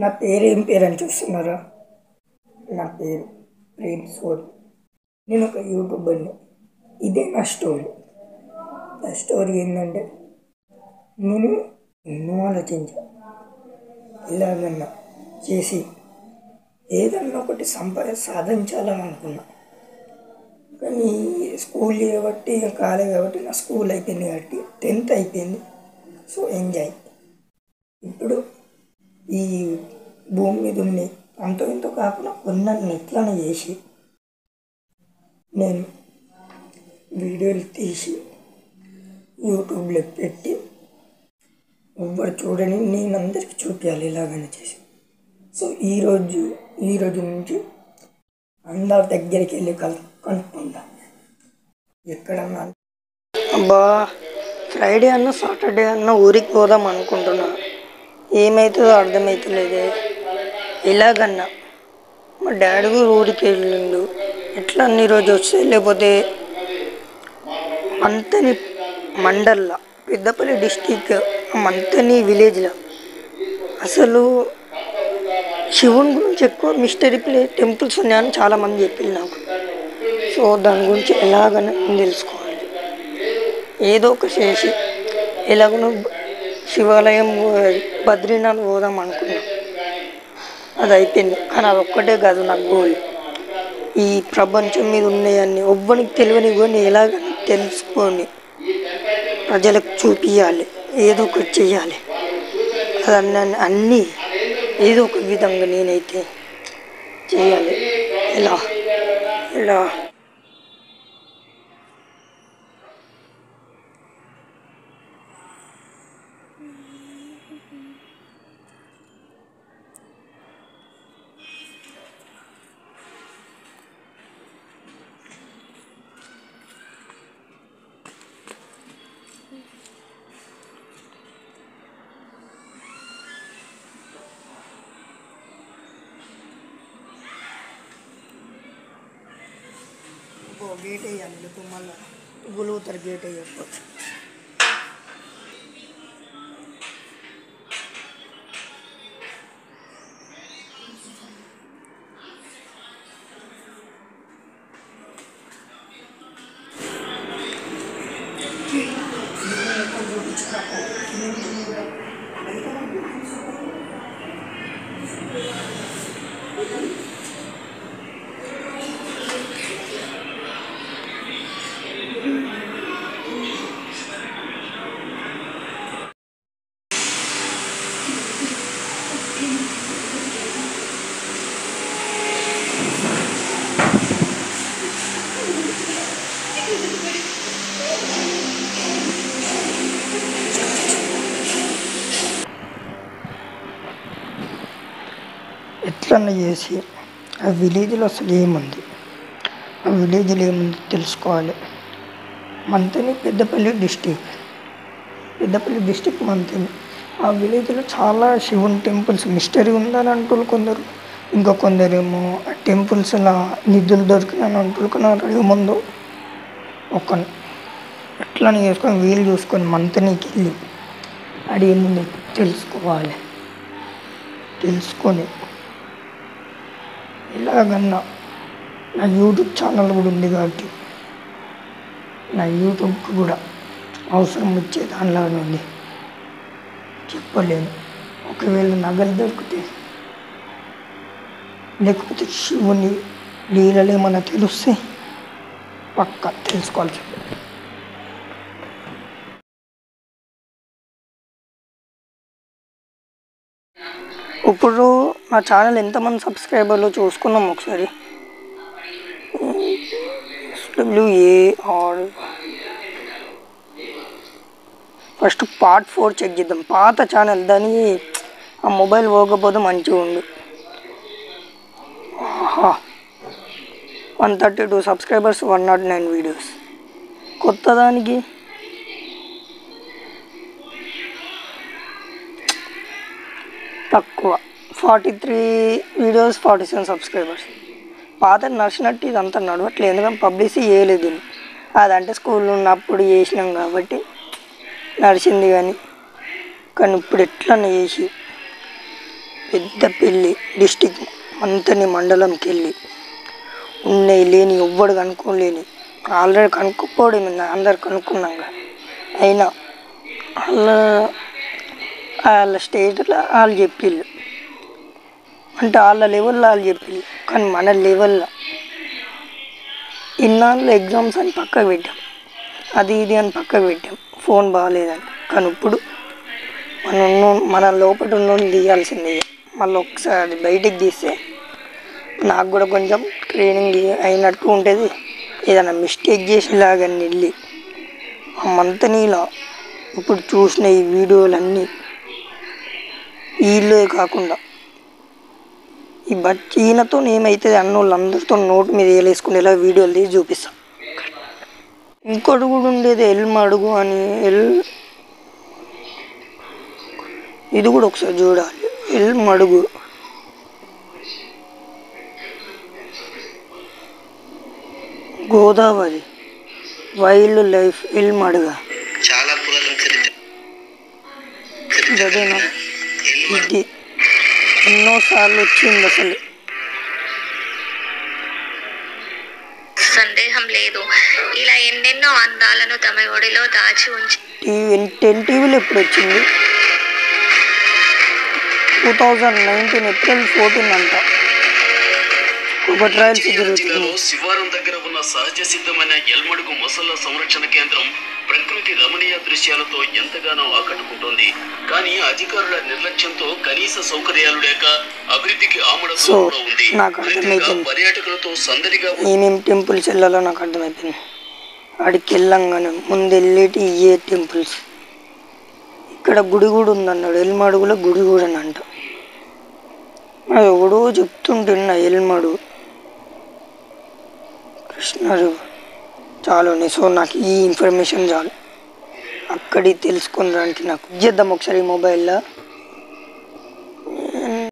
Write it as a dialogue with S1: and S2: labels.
S1: నా పేరు ఏం పేరు అని చూస్తున్నారా? నా పేరు ప్రేమ్ సోద్. నేను ఒక యూట్యూబర్ని. ఇదే నా స్టోరీ. నా స్టోరీ ఏంటంటే, నేను ఎన్నో ఆలోచించాను. ఇలాగన్నా చేసి ఏదన్నా ఒకటి సాధించాలని అనుకున్నా. కానీ స్కూల్ కాబట్టి కాలేదు కాబట్టి నా స్కూల్ అయిపోయింది కాబట్టి 10th అయిపోయింది. So enjoy. ఇప్పుడు ఈ భూమి మీద ఉంది అంతో ఇంతో కాకుండా కొన్నాన్ని ఎట్లనే చేసి నేను వీడియోలు తీసి యూట్యూబ్లో పెట్టి ఎవ్వరు చూడని నేను అందరికి చూపించాలి ఇలాగని చేసి. సో ఈరోజు నుంచి అందరి దగ్గరికి వెళ్ళి కనుక్కుంటా ఎక్కడన్నా. అబ్బా, ఫ్రైడే అన్న సాటర్డే అన్న ఊరికి పోదాం అనుకుంటున్నా. ఏమవుతుందో అర్థమవుతలేదే. ఎలాగన్నా మా డాడీ కూడా ఊరికి వెళ్ళిండు. ఎట్లా అన్ని రోజు వస్తే లేకపోతే మంతని మండల్లో పెద్దపల్లి డిస్టిక్ మంతని విలేజ్లో అసలు శివుని గురించి ఎక్కువ మిస్టరీ టెంపుల్స్ ఉన్నాయని చాలామంది చెప్పింది నాకు. సో దాని గురించి ఎలాగైనా తెలుసుకోవాలి. ఏదో ఒక చేసి ఎలాగనో శివాలయం బద్రీనాథ్ పోదాం అనుకున్నాం. అది అయిపోయింది. కానీ అది ఒక్కటే కాదు నా గోల్. ఈ ప్రపంచం మీద ఉన్నాయన్నీ ఎవ్వరికి తెలియని కూడా ఎలాగని తెలుసుకొని ప్రజలకు చూపించాలి. ఏదో ఒకటి చెయ్యాలి. అన్నీ ఏదో ఒక విధంగా నేనైతే చేయాలి. ఎలా ఎలా గేట్ వేయాలి. లేకపోతే మళ్ళీ గులుగుతారు. గేట్ వేయకపోతే ఎట్లన్నా చేసి ఆ విలేజ్లో అసలు ఏముంది, ఆ విలేజ్లో ఏముంది తెలుసుకోవాలి. మంతని పెద్దపల్లి డిస్టిక్ మంతని. ఆ విలేజ్లో చాలా శివుని టెంపుల్స్ మిస్టరీ ఉందని అంటున్నారు కొందరు. ఇంకా కొందరేమో ఆ టెంపుల్స్లో నిధులు దొరికినాయని అంటున్నారు. ఏముందో ఒక ఎట్లని చేసుకొని వీలు చూసుకొని మంతనికి వెళ్ళి అది ఏముంది తెలుసుకోవాలి. తెలుసుకొని ఎలాగన్నా నా యూట్యూబ్ ఛానల్ కూడా ఉంది కాబట్టి నా యూట్యూబ్కి కూడా అవసరం వచ్చే దానిలాగా ఉంది. చెప్పలేను. ఒకవేళ నగలు దొరికితే లేకపోతే శివుని లీలలు ఏమన్నా తెలిస్తే పక్కా తెలుసుకోవాలి. ఇప్పుడు నా ఛానల్ ఎంతమంది సబ్స్క్రైబర్లు చూసుకున్నాం ఒకసారి. SWAR ఫస్ట్ పార్ట్ 4 చెక్ చేద్దాం. పాత ఛానల్ దానికి ఆ మొబైల్ పోకపోతే మంచిగా ఉండు. 132 సబ్స్క్రైబర్స్, 109 వీడియోస్. కొత్త దానికి తక్కువ 43 వీడియోస్, 47 సబ్స్క్రైబర్స్. పాత నడిచినట్టు ఇదంతా నడవట్లేదు. ఎందుకంటే పబ్లిసిటీ చేయలేదు. అదంటే స్కూల్లో ఉన్నప్పుడు చేసినాం కాబట్టి నడిచింది. కానీ ఇప్పుడు ఎట్లన్నా చేసి పెద్దపల్లి డిస్టిక్ మంతని మండలంకి వెళ్ళి ఉన్నాయి లేని ఎవ్వడు కనుక్కోలేని ఆల్రెడీ కనుక్కోపోవడం అందరు కనుక్కున్నాక అయినా వాళ్ళ స్టేట్లో వాళ్ళు చెప్పిళ్ళు అంటే వాళ్ళ లెవెల్లో వాళ్ళు చెప్పిళ్ళు. కానీ మన లెవెల్లో ఇన్నాళ్ళు ఎగ్జామ్స్ అని పక్కకు పెట్టాం, అది ఇది అని పక్కకు పెట్టాం, ఫోన్ బాగాలేదని. కానీ ఇప్పుడు మన లోపల ఉన్నోని తీయాల్సిందే. మళ్ళీ ఒకసారి అది బయటికి తీస్తే నాకు కూడా కొంచెం ట్రైనింగ్ అయినట్టు ఉంటుంది. ఏదైనా మిస్టేక్ చేసేలాగా వెళ్ళి ఆ మంతనీలో ఇప్పుడు చూసిన ఈ వీడియోలన్నీ వీళ్ళే కాకుండా ఈయనతో ఏమవుతుంది అన్న వాళ్ళందరితో నోటు మీద వేలేసుకునేలా వీడియోలు తీసి చూపిస్తాం. ఇంకోటి కూడా ఉండేది ఎల్మడుగు అని. ఇది కూడా ఒకసారి చూడాలి. ఎల్మడుగు గోదావరి వైల్డ్ లైఫ్ ఎల్మడుగ చాలా అదేనా? ఇది ఎన్నోసార్లు వచ్చింది అసలు.
S2: సందేహం లేదు, ఇలా ఎన్నెన్నో అందాలను తమ ఒడిలో దాచి ఉంచి
S1: 10 టీవీలో ఎప్పుడు వచ్చింది? 2019 ఏప్రిల్ 14 అంట. ఒక ట్రయల్స్ జరుగుతుంది.
S3: శివారం దగ్గర ఉన్న సహజ సిద్ధమైన ఎల్మడుగు మొసళ్ళ సంరక్షణ కేంద్రం ప్రకృతి రమణీయ దృశ్యాలతో ఎంతగానో ఆకట్టుకుంటోంది. కానీ అధికారుల నిర్లక్ష్యంతో కనీస సౌకర్యాలు లేక అభివృద్ధికి ఆమడతో ఉంది. పర్యాటకులతో సందడిగా
S1: ఏమేమి టెంపుల్స్ వెళ్ళాలో నాకు అర్థమైపోయింది. ఆడికి వెళ్ళంగానే ముందు వెళ్ళేటి ఏ టెంపుల్స్. ఇక్కడ గుడి కూడా ఉందన్నాడు, ఎల్మడుగులో గుడి కూడా అంట. అది ఎవడో చెప్తుంటున్నా ఎల్మడుగు కృష్ణరు చాలు. సో నాకు ఈ ఇన్ఫర్మేషన్ చాలు అక్కడికి తెలుసుకునడానికి. నాకు చేద్దాం ఒకసారి మొబైల్లో.